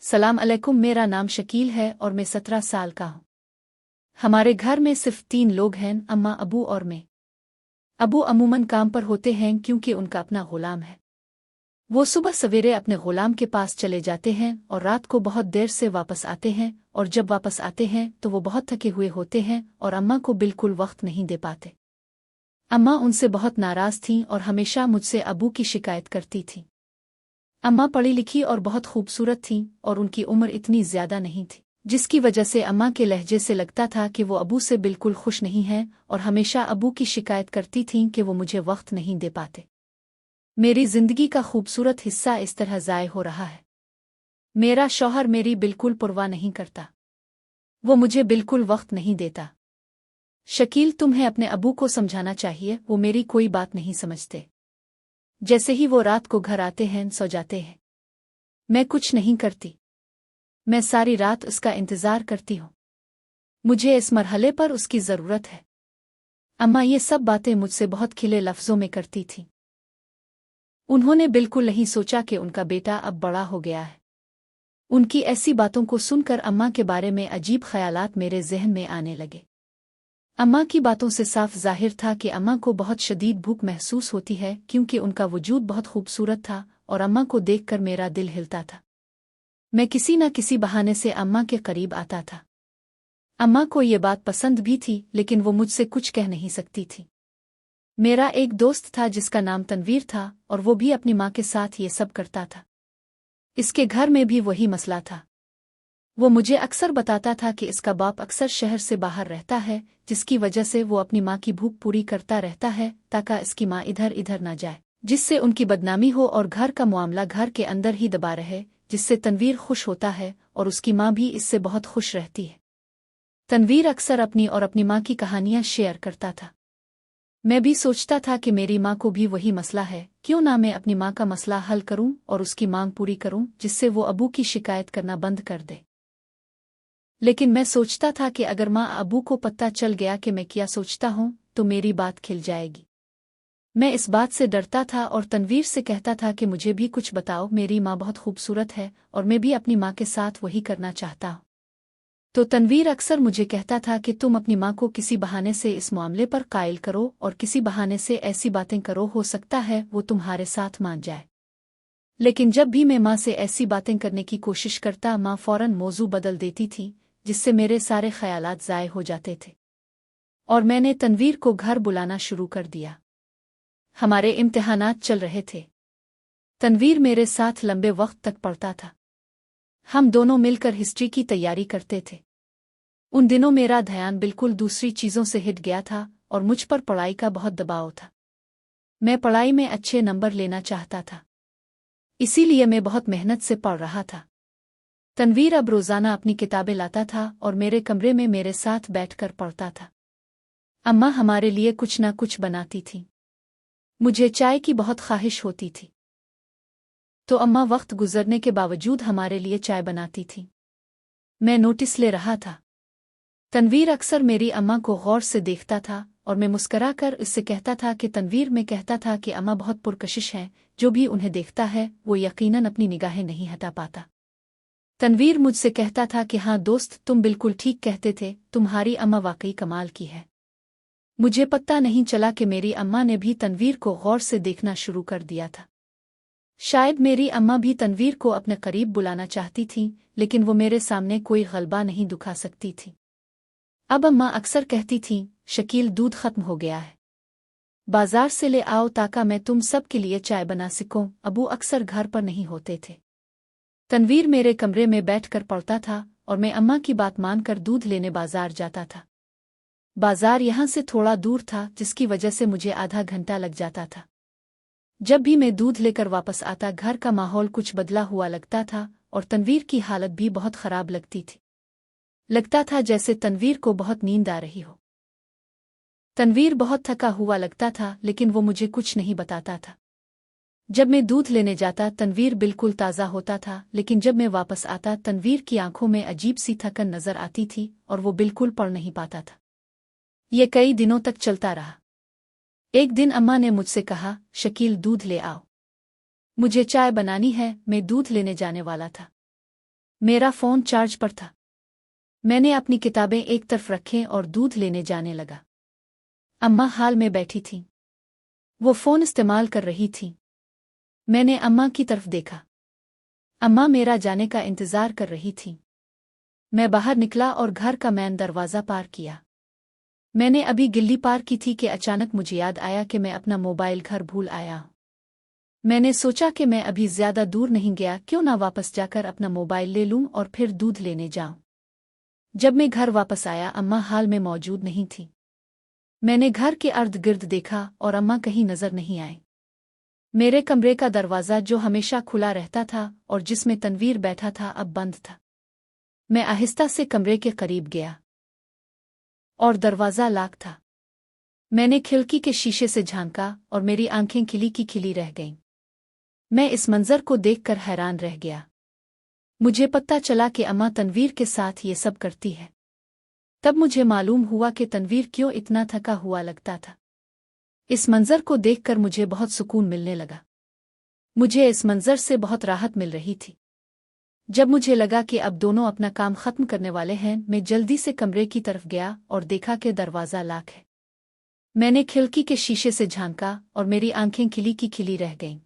सलाम अलैकुम। मेरा नाम शकील है और मैं 17 साल का हूँ। हमारे घर में सिर्फ 3 लोग हैं, अम्मा, अबू और मैं। अबू अमूमन काम पर होते हैं क्योंकि उनका अपना गुलाम है। वो सुबह सवेरे अपने गुलाम के पास चले जाते हैं और रात को बहुत देर से वापस आते हैं, और जब वापस आते हैं तो वो बहुत थके हुए होते हैं और अम्मा को बिल्कुल वक्त नहीं दे पाते। अम्मा उनसे बहुत नाराज थीं और हमेशा मुझसे अबू की शिकायत करती थीं। अम्मा पढ़ी लिखी और बहुत खूबसूरत थीं और उनकी उम्र इतनी ज्यादा नहीं थी, जिसकी वजह से अम्मा के लहजे से लगता था कि वो अबू से बिल्कुल खुश नहीं हैं और हमेशा अबू की शिकायत करती थीं कि वो मुझे वक्त नहीं दे पाते। मेरी जिंदगी का खूबसूरत हिस्सा इस तरह ज़ाय हो रहा है। मेरा शौहर मेरी बिल्कुल परवाह नहीं करता। वो मुझे बिल्कुल वक्त नहीं देता। शकील, तुम्हें अपने अबू को समझाना चाहिए, वो मेरी कोई बात नहीं समझते। जैसे ही वो रात को घर आते हैं सो जाते हैं। मैं कुछ नहीं करती। मैं सारी रात उसका इंतजार करती हूँ। मुझे इस मरहले पर उसकी जरूरत है। अम्मा ये सब बातें मुझसे बहुत खिले लफ्जों में करती थीं। उन्होंने बिल्कुल नहीं सोचा कि उनका बेटा अब बड़ा हो गया है। उनकी ऐसी बातों को सुनकर अम्मा के बारे में अजीब ख्यालात मेरे जहन में आने लगे। अम्मा की बातों से साफ जाहिर था कि अम्मा को बहुत शदीद भूख महसूस होती है, क्योंकि उनका वजूद बहुत खूबसूरत था और अम्मा को देखकर मेरा दिल हिलता था। मैं किसी न किसी बहाने से अम्मा के करीब आता था। अम्मा को ये बात पसंद भी थी, लेकिन वो मुझसे कुछ कह नहीं सकती थी। मेरा एक दोस्त था जिसका नाम तनवीर था, और वो भी अपनी माँ के साथ ये सब करता था। इसके घर में भी वही मसला था। वो मुझे अक्सर बताता था कि इसका बाप अक्सर शहर से बाहर रहता है, जिसकी वजह से वो अपनी माँ की भूख पूरी करता रहता है ताकि इसकी माँ इधर इधर न जाए, जिससे उनकी बदनामी हो और घर का मामला घर के अंदर ही दबा रहे, जिससे तनवीर खुश होता है और उसकी माँ भी इससे बहुत खुश रहती है। तनवीर अक्सर अपनी और अपनी माँ की कहानियां शेयर करता था। मैं भी सोचता था कि मेरी माँ को भी वही मसला है, क्यों ना मैं अपनी माँ का मसला हल करूं और उसकी मांग पूरी करूं, जिससे वो अबू की शिकायत करना बंद कर दे। लेकिन मैं सोचता था कि अगर माँ अबू को पता चल गया कि मैं क्या सोचता हूँ तो मेरी बात खिल जाएगी। मैं इस बात से डरता था और तनवीर से कहता था कि मुझे भी कुछ बताओ, मेरी माँ बहुत खूबसूरत है और मैं भी अपनी माँ के साथ वही करना चाहता हूँ। तो तनवीर अक्सर मुझे कहता था कि तुम अपनी माँ को किसी बहाने से इस मामले पर कायल करो और किसी बहाने से ऐसी बातें करो, हो सकता है वो तुम्हारे साथ मान जाए। लेकिन जब भी मैं माँ से ऐसी बातें करने की कोशिश करता, माँ फौरन मौजू बदल देती थी, जिससे मेरे सारे ख्यालात ज़ाय हो जाते थे। और मैंने तनवीर को घर बुलाना शुरू कर दिया। हमारे इम्तिहानात चल रहे थे। तनवीर मेरे साथ लंबे वक्त तक पढ़ता था। हम दोनों मिलकर हिस्ट्री की तैयारी करते थे। उन दिनों मेरा ध्यान बिल्कुल दूसरी चीज़ों से हिट गया था और मुझ पर पढ़ाई का बहुत दबाव था। मैं पढ़ाई में अच्छे नंबर लेना चाहता था, इसीलिए मैं बहुत मेहनत से पढ़ रहा था। तनवीर अब रोज़ाना अपनी किताबें लाता था और मेरे कमरे में मेरे साथ बैठकर पढ़ता था। अम्मा हमारे लिए कुछ ना कुछ बनाती थी। मुझे चाय की बहुत ख्वाहिश होती थी, तो अम्मा वक्त गुजरने के बावजूद हमारे लिए चाय बनाती थी। मैं नोटिस ले रहा था। तनवीर अक्सर मेरी अम्मा को गौर से देखता था और मैं मुस्कराकर इससे कहता था कि तनवीर, मैं कहता था कि अम्मा बहुत पुरकशिश हैं, जो भी उन्हें देखता है वो यकीनन अपनी निगाहें नहीं हटा पाता। तनवीर मुझसे कहता था कि हाँ दोस्त, तुम बिल्कुल ठीक कहते थे, तुम्हारी अम्मा वाकई कमाल की है। मुझे पता नहीं चला कि मेरी अम्मा ने भी तनवीर को गौर से देखना शुरू कर दिया था। शायद मेरी अम्मा भी तनवीर को अपने करीब बुलाना चाहती थीं, लेकिन वो मेरे सामने कोई गलबा नहीं दिखा सकती थी। अब अम्मा अक्सर कहती थीं, शकील, दूध खत्म हो गया है, बाजार से ले आओ ताकि मैं तुम सब के लिए चाय बना सकूं। अबू अक्सर घर पर नहीं होते थे। तनवीर मेरे कमरे में बैठकर पढ़ता था और मैं अम्मा की बात मानकर दूध लेने बाजार जाता था। बाजार यहाँ से थोड़ा दूर था, जिसकी वजह से मुझे आधा घंटा लग जाता था। जब भी मैं दूध लेकर वापस आता, घर का माहौल कुछ बदला हुआ लगता था और तनवीर की हालत भी बहुत खराब लगती थी। लगता था जैसे तनवीर को बहुत नींद आ रही हो। तनवीर बहुत थका हुआ लगता था, लेकिन वो मुझे कुछ नहीं बताता था। जब मैं दूध लेने जाता तनवीर बिल्कुल ताज़ा होता था, लेकिन जब मैं वापस आता तनवीर की आंखों में अजीब सी थकन नजर आती थी और वो बिल्कुल पढ़ नहीं पाता था। ये कई दिनों तक चलता रहा। एक दिन अम्मा ने मुझसे कहा, शकील, दूध ले आओ, मुझे चाय बनानी है। मैं दूध लेने जाने वाला था। मेरा फ़ोन चार्ज पर था। मैंने अपनी किताबें एक तरफ रखें और दूध लेने जाने लगा। अम्मा हाल में बैठी थीं। वो फ़ोन इस्तेमाल कर रही थीं। मैंने अम्मा की तरफ देखा। अम्मा मेरा जाने का इंतज़ार कर रही थीं। मैं बाहर निकला और घर का मेन दरवाज़ा पार किया। मैंने अभी गिल्ली पार की थी कि अचानक मुझे याद आया कि मैं अपना मोबाइल घर भूल आया हूँ। मैंने सोचा कि मैं अभी ज़्यादा दूर नहीं गया, क्यों ना वापस जाकर अपना मोबाइल ले लूँ और फिर दूध लेने जाऊँ। जब मैं घर वापस आया, अम्मा हाल में मौजूद नहीं थी। मैंने घर के अर्द गिर्द देखा और अम्मा कहीं नजर नहीं आए। मेरे कमरे का दरवाज़ा जो हमेशा खुला रहता था और जिसमें तनवीर बैठा था, अब बंद था। मैं आहिस्ता से कमरे के करीब गया और दरवाज़ा लॉक था। मैंने खिड़की के शीशे से झांका और मेरी आंखें खिली की खिली रह गईं। मैं इस मंजर को देखकर हैरान रह गया। मुझे पता चला कि अम्मा तनवीर के साथ ये सब करती है। तब मुझे मालूम हुआ कि तनवीर क्यों इतना थका हुआ लगता था। इस मंजर को देखकर मुझे बहुत सुकून मिलने लगा। मुझे इस मंजर से बहुत राहत मिल रही थी। जब मुझे लगा कि अब दोनों अपना काम खत्म करने वाले हैं, मैं जल्दी से कमरे की तरफ गया और देखा कि दरवाज़ा लॉक है। मैंने खिड़की के शीशे से झांका और मेरी आंखें खिली की खिली रह गईं।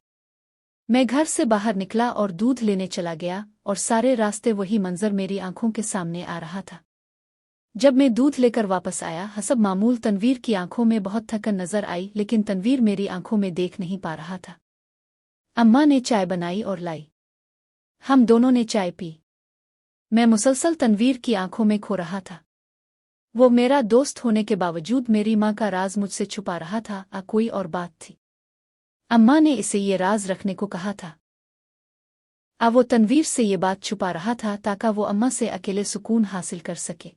मैं घर से बाहर निकला और दूध लेने चला गया और सारे रास्ते वही मंजर मेरी आंखों के सामने आ रहा था। जब मैं दूध लेकर वापस आया, हसब मामूल तनवीर की आंखों में बहुत थकन नजर आई, लेकिन तनवीर मेरी आंखों में देख नहीं पा रहा था। अम्मा ने चाय बनाई और लाई। हम दोनों ने चाय पी। मैं मुसलसल तनवीर की आंखों में खो रहा था। वो मेरा दोस्त होने के बावजूद मेरी माँ का राज मुझसे छुपा रहा था। कोई और बात थी। अम्मा ने इसे ये राज रखने को कहा था। वो तनवीर से ये बात छुपा रहा था ताकि वो अम्मा से अकेले सुकून हासिल कर सके।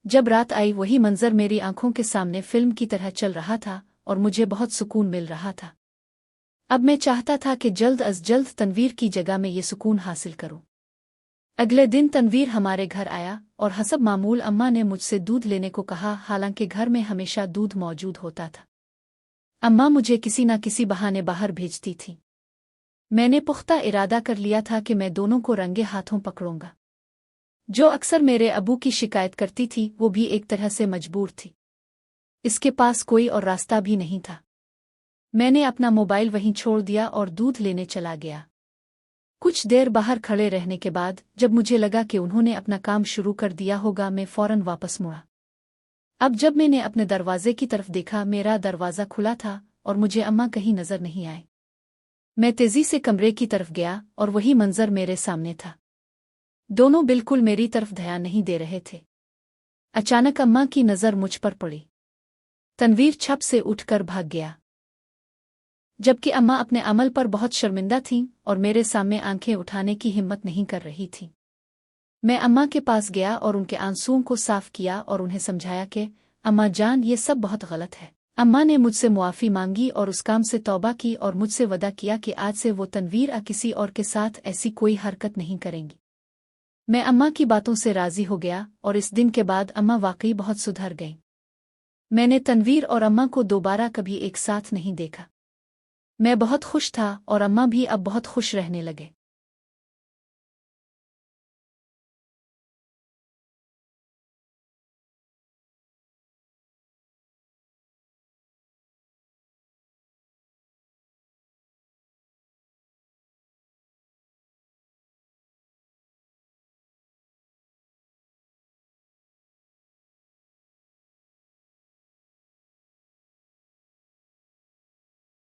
जब रात आई, वही मंजर मेरी आंखों के सामने फिल्म की तरह चल रहा था और मुझे बहुत सुकून मिल रहा था। अब मैं चाहता था कि जल्द अज जल्द तनवीर की जगह में ये सुकून हासिल करूं। अगले दिन तनवीर हमारे घर आया और हसब मामूल अम्मा ने मुझसे दूध लेने को कहा, हालांकि घर में हमेशा दूध मौजूद होता था। अम्मा मुझे किसी न किसी बहाने बाहर भेजती थी। मैंने पुख्ता इरादा कर लिया था कि मैं दोनों को रंगे हाथों पकड़ूंगा। जो अक्सर मेरे अबू की शिकायत करती थी, वो भी एक तरह से मजबूर थी। इसके पास कोई और रास्ता भी नहीं था। मैंने अपना मोबाइल वहीं छोड़ दिया और दूध लेने चला गया। कुछ देर बाहर खड़े रहने के बाद जब मुझे लगा कि उन्होंने अपना काम शुरू कर दिया होगा, मैं फौरन वापस मुड़ा। अब जब मैंने अपने दरवाजे की तरफ देखा, मेरा दरवाज़ा खुला था और मुझे अम्मा कहीं नजर नहीं आए। मैं तेजी से कमरे की तरफ गया और वही मंजर मेरे सामने था। दोनों बिल्कुल मेरी तरफ ध्यान नहीं दे रहे थे। अचानक अम्मा की नज़र मुझ पर पड़ी। तनवीर छप से उठकर भाग गया, जबकि अम्मा अपने अमल पर बहुत शर्मिंदा थीं और मेरे सामने आंखें उठाने की हिम्मत नहीं कर रही थीं। मैं अम्मा के पास गया और उनके आंसुओं को साफ किया और उन्हें समझाया कि अम्मा जान, ये सब बहुत गलत है। अम्मा ने मुझसे मुआफ़ी मांगी और उस काम से तौबा की और मुझसे वदा किया कि आज से वो तनवीर किसी और के साथ ऐसी कोई हरकत नहीं करेंगी। मैं अम्मा की बातों से राज़ी हो गया और इस दिन के बाद अम्मा वाकई बहुत सुधर गईं। मैंने तनवीर और अम्मा को दोबारा कभी एक साथ नहीं देखा। मैं बहुत खुश था और अम्मा भी अब बहुत खुश रहने लगे।